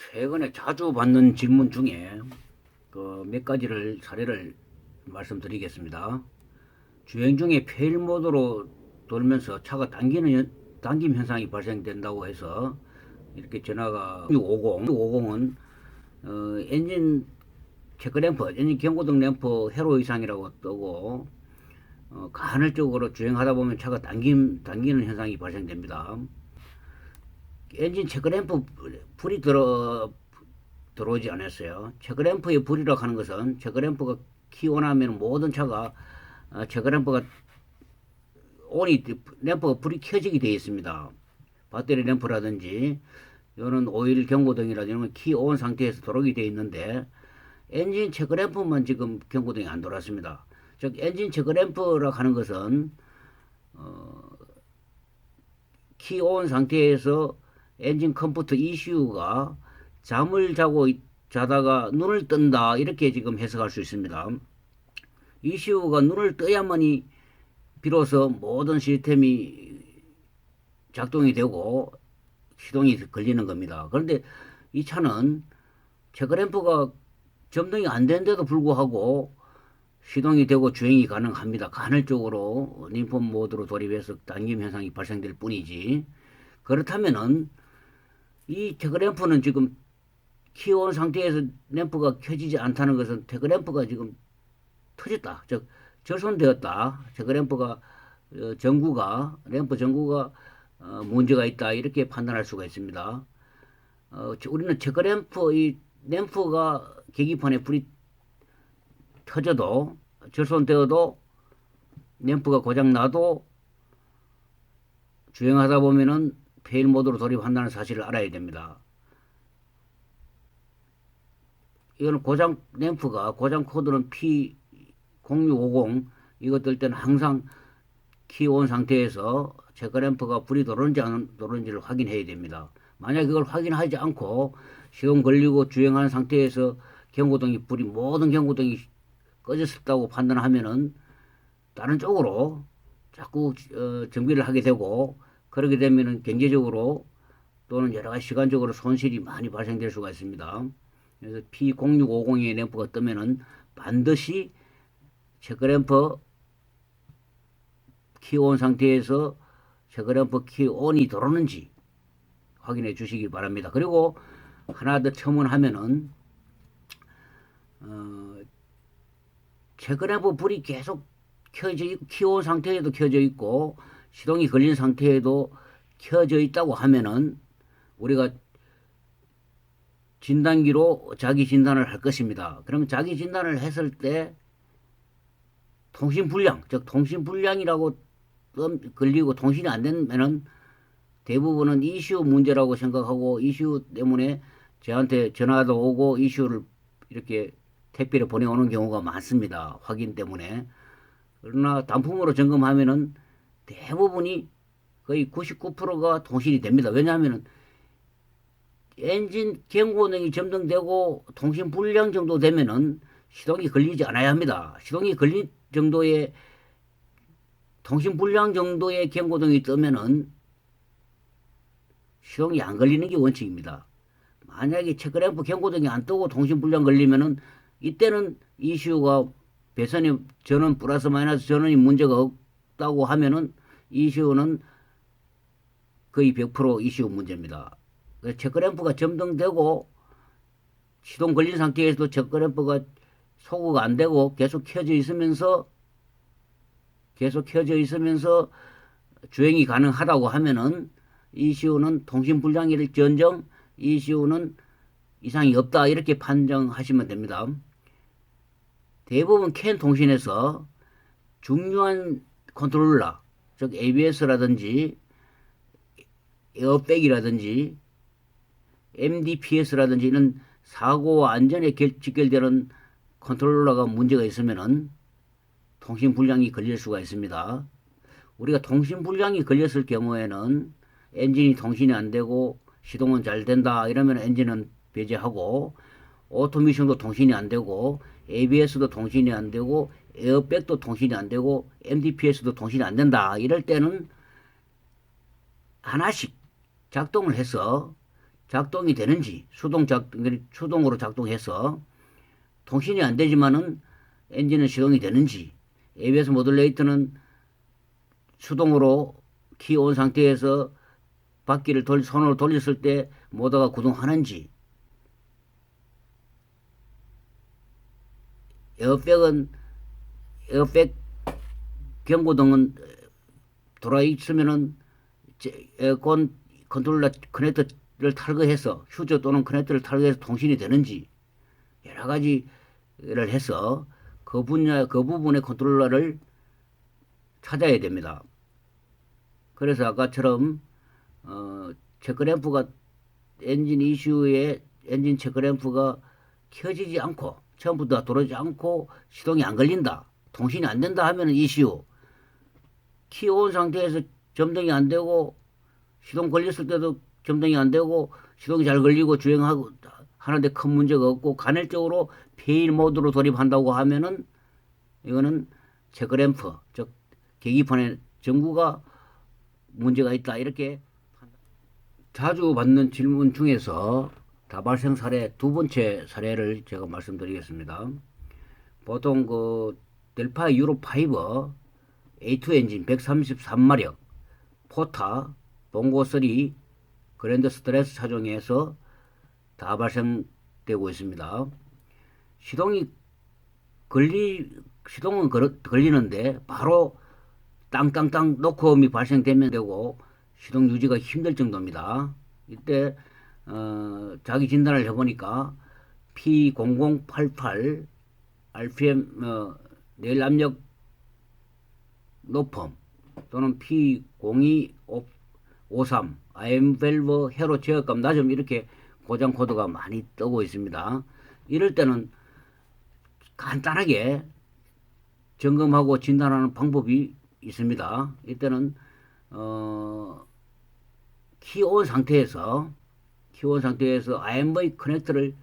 최근에 자주 받는 질문 중에 몇 가지를 사례를 말씀드리겠습니다. 주행 중에 페일 모드로 돌면서 차가 당김 현상이 발생된다고 해서 이렇게 전화가 650은 엔진 체크램프, 엔진 경고등 램프 회로 이상이라고 뜨고 간헐적으로 주행하다 보면 차가 당기는 현상이 발생됩니다. 엔진 체크램프 불이 들어오지 않았어요. 체크램프의 불이라고 하는 것은 체크램프가 키온하면 모든 차가 체크램프가 램프가 불이 켜지게 되어 있습니다. 배터리 램프라든지 이거는 오일 경고등이라든지 이런 키온 상태에서 들어오게 되어 있는데 엔진 체크램프만 지금 경고등이 안 돌았습니다. 즉 엔진 체크램프라고 하는 것은 키온 상태에서 엔진 컴포트 ECU가 잠을 자다가 눈을 뜬다 이렇게 지금 해석할 수 있습니다. ECU가 눈을 떠야만이 비로소 모든 시스템이 작동이 되고 시동이 걸리는 겁니다. 그런데 이 차는 체크램프가 점등이 안 되는데도 불구하고 시동이 되고 주행이 가능합니다. 간헐적으로 림프 모드로 돌입해서 당김 현상이 발생될 뿐이지. 그렇다면은 이 태그램프는 지금 키온 상태에서 램프가 켜지지 않다는 것은 태그램프가 지금 터졌다. 즉 절손되었다. 태그램프가 램프 전구가 문제가 있다. 이렇게 판단할 수가 있습니다. 우리는 체크램프 이 램프가 계기판에 불이 터져도 절손되어도 램프가 고장 나도 주행하다 보면은 페일 모드로 돌입한다는 사실을 알아야 됩니다. 이거는 램프가 고장 코드는 P0650 이것 뜰 때는 항상 키온 상태에서 체크램프가 불이 들어오는지 안 들어오는지를 확인해야 됩니다. 만약 이걸 확인하지 않고 시동 걸리고 주행하는 상태에서 모든 경고등이 꺼졌다고 판단하면은 다른 쪽으로 자꾸 정비를 하게 되고 그렇게 되면은 경제적으로 또는 여러 가지 시간적으로 손실이 많이 발생될 수가 있습니다. 그래서 P0650의 램프가 뜨면은 반드시 체크램프 키온 상태에서 체크램프 키온이 들어오는지 확인해 주시기 바랍니다. 그리고 하나 더 첨언하면은 체크램프 불이 계속 켜져 있고 키온 상태에도 켜져 있고 시동이 걸린 상태에도 켜져 있다고 하면은 우리가 진단기로 자기 진단을 할 것입니다. 그러면 자기 진단을 했을 때 통신불량, 즉 통신불량이라고 걸리고 통신이 안 되면은 대부분은 이슈 문제라고 생각하고 이슈 때문에 저한테 전화도 오고 이슈를 이렇게 택배로 보내오는 경우가 많습니다. 확인 때문에. 그러나 단품으로 점검하면은 대부분이 거의 99%가 통신이 됩니다. 왜냐하면은 엔진 경고등이 점등되고 통신 불량 정도 되면은 시동이 걸리지 않아야 합니다. 시동이 걸린 정도의 통신 불량 정도의 경고등이 뜨면은 시동이 안 걸리는 게 원칙입니다. 만약에 체크램프 경고등이 안 뜨고 통신 불량 걸리면은 이때는 이슈가 배선이 전원 플러스 마이너스 전원이 문제가 없다고 하면은 이슈는 거의 100% 이슈 문제입니다. 체크램프가 점등되고 시동 걸린 상태에서도 체크램프가 소거가 안 되고 계속 켜져 있으면서 주행이 가능하다고 하면은 이슈는 통신불량일전정 이슈는 이상이 없다 이렇게 판정하시면 됩니다. 대부분 캔 통신에서 중요한 컨트롤러 즉 ABS라든지 에어백이라든지 MDPS라든지 이런 사고와 안전에 직결되는 컨트롤러가 문제가 있으면은 통신불량이 걸릴 수가 있습니다. 우리가 통신불량이 걸렸을 경우에는 엔진이 통신이 안 되고 시동은 잘 된다 이러면 엔진은 배제하고 오토미션도 통신이 안 되고 ABS도 통신이 안 되고 에어백도 통신이 안 되고 MDPS도 통신이 안 된다 이럴 때는 하나씩 작동을 해서 작동이 되는지, 수동으로 작동해서 통신이 안 되지만은 엔진은 시동이 되는지, ABS 모듈레이터는 수동으로 키 온 상태에서 바퀴를 손으로 돌렸을 때 모터가 구동하는지, 에어백 경고등은 돌아 있으면은 에어컨 컨트롤러 커넥터를 탈거해서 휴저 또는 커넥터를 탈거해서 통신이 되는지 여러 가지를 해서 그 부분의 컨트롤러를 찾아야 됩니다. 그래서 아까처럼 체크램프가 엔진 이슈에 엔진 체크램프가 켜지지 않고 처음부터 들어오지 않고 시동이 안 걸린다, 통신이 안 된다 하면은 이슈. 키 온 상태에서 점등이 안 되고 시동 걸렸을 때도 점등이 안 되고 시동이 잘 걸리고 주행하고 하는데 큰 문제가 없고 간헐적으로 페일 모드로 돌입한다고 하면은 이거는 체크램프, 즉 계기판의 전구가 문제가 있다, 이렇게. 자주 받는 질문 중에서 다발생 사례 두 번째 사례를 제가 말씀드리겠습니다. 보통 그 델파 유로 5 A2 엔진 133마력 포타 봉고 3 그랜드 스트레스 차종에서 다 발생되고 있습니다. 시동은 걸리는데 바로 땅땅땅 노크음이 발생되면 되고 시동 유지가 힘들 정도입니다. 이때 자기 진단을 해보니까 P0088 RPM 내일 압력 높음 또는 P0253 IM 밸브 회로 제어감 낮음, 이렇게 고장 코드가 많이 뜨고 있습니다. 이럴 때는 간단하게 점검하고 진단하는 방법이 있습니다. 이때는 키 온 상태에서 IMV 커넥터를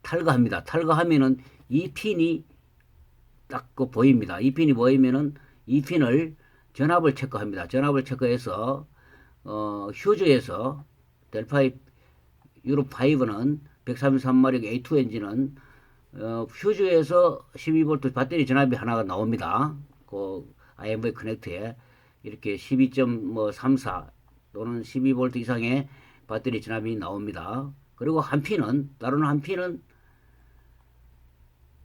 탈거합니다. 탈거하면은 이 핀이 딱 보입니다. 이 핀이 보이면은 이 핀을 전압을 체크합니다. 전압을 체크해서 휴즈에서 델파 유로 5는 133마력 A2 엔진은 휴즈에서 12V 배터리 전압이 하나가 나옵니다. 그 IMV 커넥터에 이렇게 12.34 또는 12V 이상의 배터리 전압이 나옵니다. 그리고 다른 한 핀은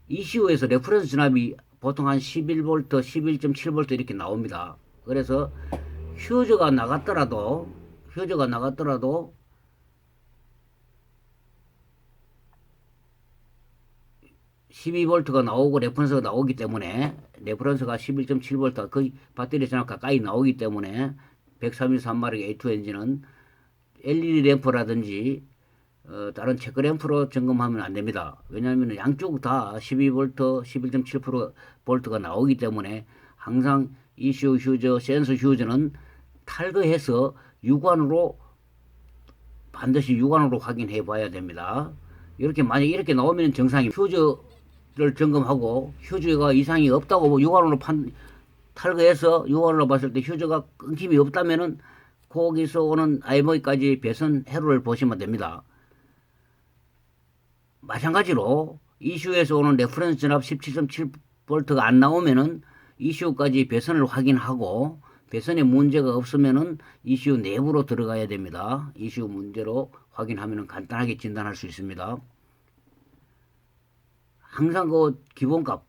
ECU에서 레퍼런스 전압이 보통 한 11V, 11.7V 이렇게 나옵니다. 그래서 휴즈가 나갔더라도 12V가 나오고 레퍼런스가 나오기 때문에, 레퍼런스가 11.7V 거의 배터리 전압 가까이 나오기 때문에 133마력 A2 엔진은 LED 램프라든지 다른 체크 램프로 점검하면 안 됩니다. 왜냐하면 양쪽 다 12V, 11.7V가 나오기 때문에 항상 ECU 휴저, 센서 휴저는 탈거해서 반드시 육안으로 확인해 봐야 됩니다. 만약 이렇게 나오면 정상이, 휴저를 점검하고 휴저가 이상이 없다고 육안으로 탈거해서 육안으로 봤을 때 휴저가 끊김이 없다면은 거기서 오는 IME까지 배선 회로를 보시면 됩니다. 마찬가지로 ECU에서 오는 레퍼런스 전압 17.7V가 안 나오면은 ECU까지 배선을 확인하고 배선에 문제가 없으면은 ECU 내부로 들어가야 됩니다. ECU 문제로 확인하면은 간단하게 진단할 수 있습니다. 항상 그 기본값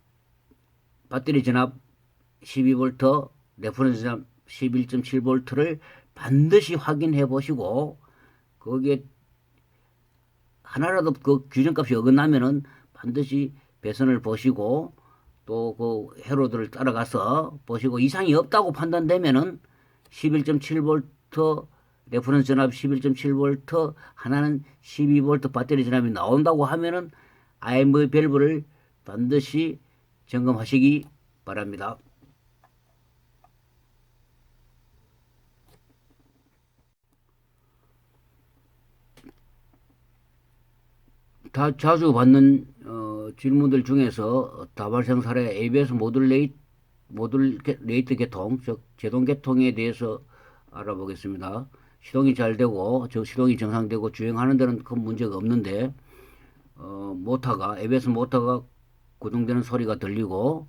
배터리 전압 12V, 레퍼런스 전압 11.7V를 반드시 확인해 보시고, 거기에 하나라도 그 규정값이 어긋나면은 반드시 배선을 보시고 또 그 회로들을 따라가서 보시고 이상이 없다고 판단되면은 11.7V 레퍼런스 전압 11.7V 하나는 12V 배터리 전압이 나온다고 하면은 IMV 밸브를 반드시 점검하시기 바랍니다. 자주 받는 질문들 중에서 다발생 사례 ABS 모듈레이트 계통, 즉 제동 계통에 대해서 알아보겠습니다. 시동이 잘 되고 시동이 정상되고 주행하는 데는 큰 문제가 없는데 모터가 ABS 모터가 고정되는 소리가 들리고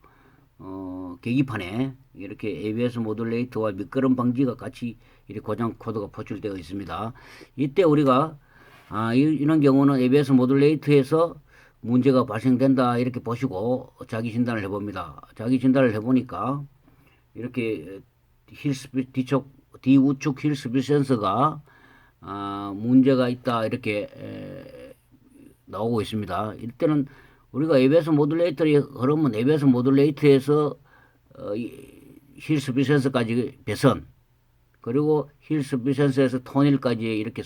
계기판에 이렇게 ABS 모듈레이터와 미끄럼 방지가 같이 이렇게 고장 코드가 포출되어 있습니다. 이때 우리가 이런 경우는 ABS 모듈레이터에서 문제가 발생된다 이렇게 보시고 자기 진단을 해봅니다. 자기 진단을 해보니까 이렇게 뒤우측 힐 스피드 센서가 문제가 있다 이렇게 나오고 있습니다. 이때는 우리가 ABS 모듈레이터에 그러면 ABS 모듈레이터에서 힐 스피드 센서까지 배선 그리고 힐 스피드 센서에서 톤힐까지 이렇게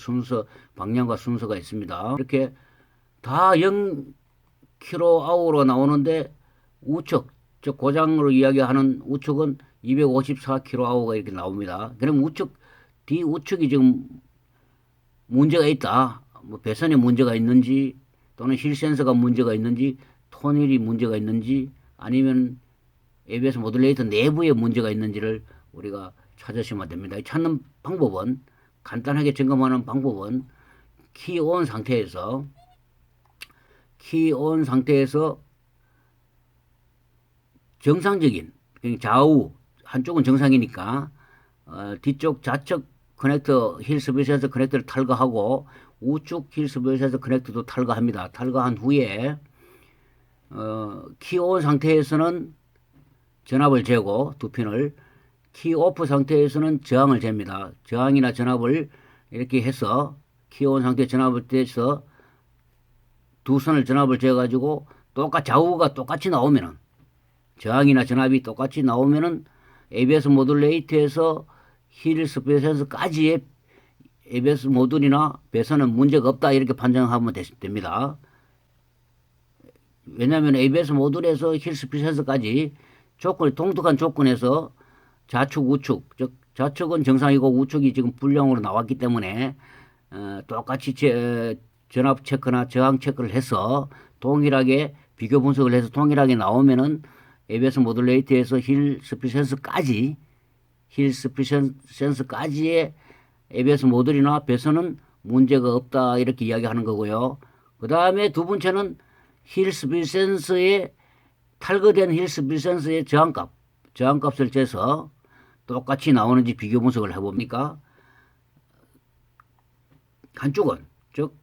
방향과 순서가 있습니다. 이렇게 다 0kmh로 나오는데 우측 즉 고장으로 이야기하는 우측은 254kmh가 이렇게 나옵니다. 그럼 뒤우측이 지금 문제가 있다. 뭐 배선에 문제가 있는지 또는 힐 센서가 문제가 있는지 톤힐이 문제가 있는지 아니면 ABS 모듈레이터 내부에 문제가 있는지를 우리가 찾으시면 됩니다. 찾는 방법은 간단하게 점검하는 방법은 키온 상태에서 정상적인 좌우 한쪽은 정상이니까 뒤쪽 좌측 커넥터 힐 스피드 센서 커넥터를 탈거하고 우측 힐 스피드 센서 커넥터도 탈거합니다. 탈거한 후에 키온 상태에서는 전압을 재고 두 핀을 키오프 상태에서는 저항을 잽니다. 저항이나 전압을 이렇게 해서 키온 상태 전압을 떼서 두 선을 전압을 재가지고 좌우가 똑같이 나오면은 저항이나 전압이 똑같이 나오면은 ABS 모듈레이터에서 힐 스피드 센서까지의 ABS 모듈이나 배선은 문제가 없다 이렇게 판정하면 됩니다. 왜냐하면 ABS 모듈에서 힐 스피드 센서까지 동등한 조건에서 좌측 우측 즉 좌측은 정상이고 우측이 지금 불량으로 나왔기 때문에 똑같이 전압 체크나 저항 체크를 해서 동일하게 비교 분석을 해서 동일하게 나오면은 ABS 모듈레이터에서 힐 스피드 센서까지의 ABS 모듈이나 배선은 문제가 없다 이렇게 이야기하는 거고요. 그 다음에 두 번째는 힐 스피드 센서에 탈거된 힐 스피드 센서의 저항값을 재서 똑같이 나오는지 비교 분석을 해봅니까? 한쪽은 즉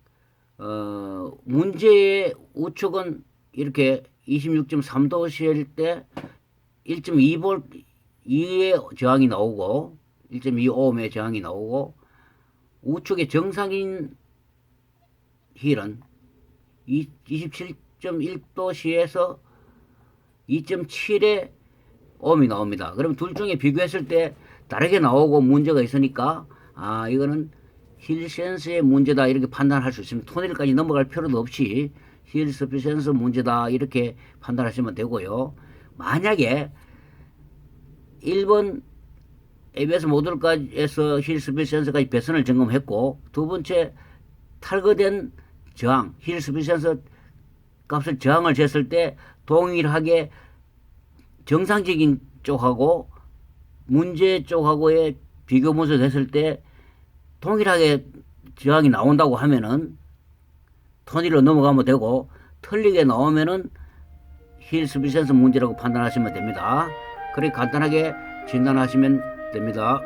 문제의 우측은 이렇게 26.3도실 때 1.2V 의 저항이 나오고 1.2ohm의 저항이 나오고 우측의 정상인 힐은 27.1도시에서 2.7의 ohm이 나옵니다. 그럼 둘 중에 비교했을 때 다르게 나오고 문제가 있으니까 이거는 힐 센서의 문제다 이렇게 판단할 수 있습니다. 톤힐까지 넘어갈 필요도 없이 힐 스피드 센서 문제다 이렇게 판단하시면 되고요. 만약에 1번 ABS 모듈까지에서 힐 스피드 센서까지 배선을 점검했고 두 번째 탈거된 저항 힐 스피드 센서 값을 저항을 쟀을 때 동일하게 정상적인 쪽하고 문제 쪽하고의 비교 분석했을 때 동일하게 저항이 나온다고 하면은 톤힐로 넘어가면 되고 틀리게 나오면은 힐 스피드 센서 문제라고 판단하시면 됩니다. 그렇게 간단하게 진단하시면 됩니다.